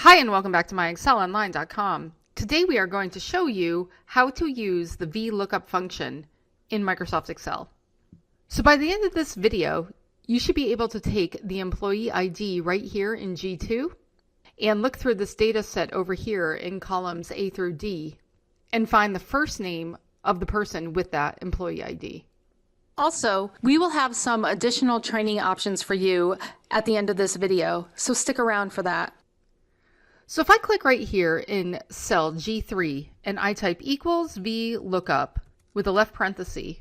Hi and welcome back to MyExcelOnline.com. Today we are going to show you how to use the VLOOKUP function in Microsoft Excel. So by the end of this video, you should be able to take the employee ID right here in G2 and look through this data set over here in columns A through D and find the first name of the person with that employee ID. Also, we will have some additional training options for you at the end of this video, so stick around for that. So if I click right here in cell G3 and I type equals VLOOKUP with a left parenthesis,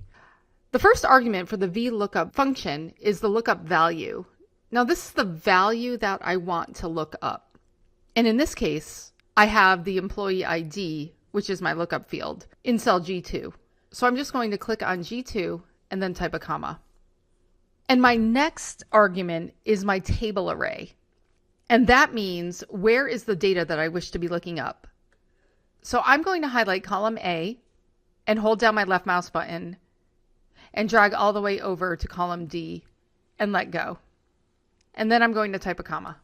the first argument for the VLOOKUP function is the lookup value. Now this is the value that I want to look up. And in this case, I have the employee ID, which is my lookup field, in cell G2. So I'm just going to click on G2 and then type a comma. And my next argument is my table array. And that means where is the data that I wish to be looking up. So I'm going to highlight column A and hold down my left mouse button and drag all the way over to column D and let go. And then I'm going to type a comma.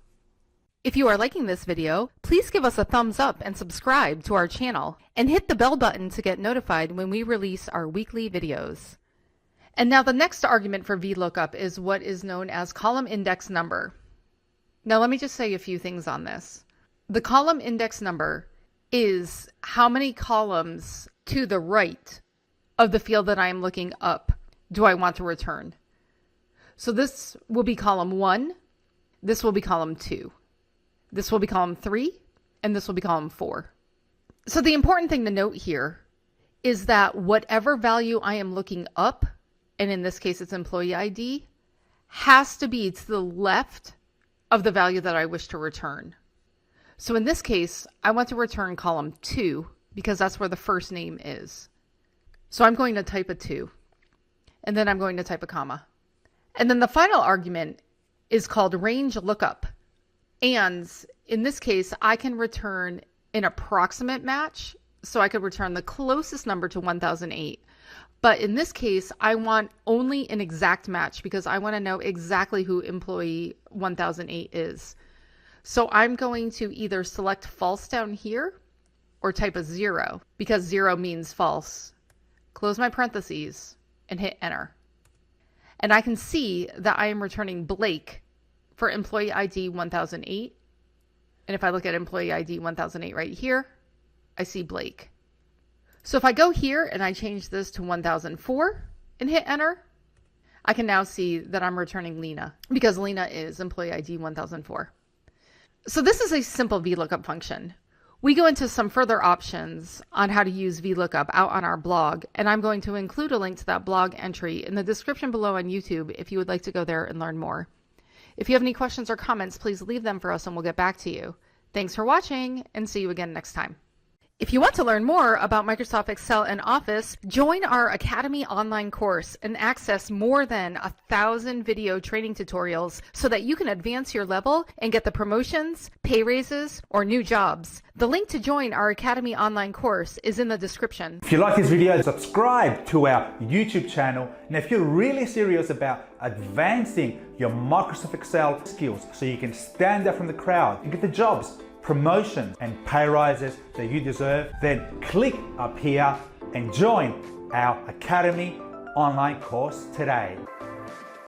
If you are liking this video, please give us a thumbs up and subscribe to our channel and hit the bell button to get notified when we release our weekly videos. And now the next argument for VLOOKUP is what is known as column index number. Now let me just say a few things on this. The column index number is how many columns to the right of the field that I am looking up do I want to return. So this will be column 1, this will be column 2, this will be column 3, and this will be column 4. So the important thing to note here is that whatever value I am looking up, and in this case it's employee ID, has to be to the left of the value that I wish to return. So in this case, I want to return column 2 because that's where the first name is. So I'm going to type a 2 and then I'm going to type a comma. And then the final argument is called range lookup. And in this case, I can return an approximate match. So I could return the closest number to 1008. But in this case, I want only an exact match because I want to know exactly who employee 1008 is. So I'm going to either select false down here or type a 0 because 0 means false. Close my parentheses and hit enter. And I can see that I am returning Blake for employee ID 1008. And if I look at employee ID 1008 right here, I see Blake. So if I go here and I change this to 1004 and hit enter, I can now see that I'm returning Lena because Lena is employee ID 1004. So this is a simple VLOOKUP function. We go into some further options on how to use VLOOKUP out on our blog, and I'm going to include a link to that blog entry in the description below on YouTube if you would like to go there and learn more. If you have any questions or comments, please leave them for us and we'll get back to you. Thanks for watching and see you again next time. If you want to learn more about Microsoft Excel and Office, join our Academy online course and access more than 1,000 video training tutorials so that you can advance your level and get the promotions, pay raises, or new jobs. The link to join our Academy online course is in the description. If you like this video, subscribe to our YouTube channel. And if you're really serious about advancing your Microsoft Excel skills so you can stand out from the crowd and get the jobs, promotions and pay rises that you deserve, then click up here and join our Academy online course today.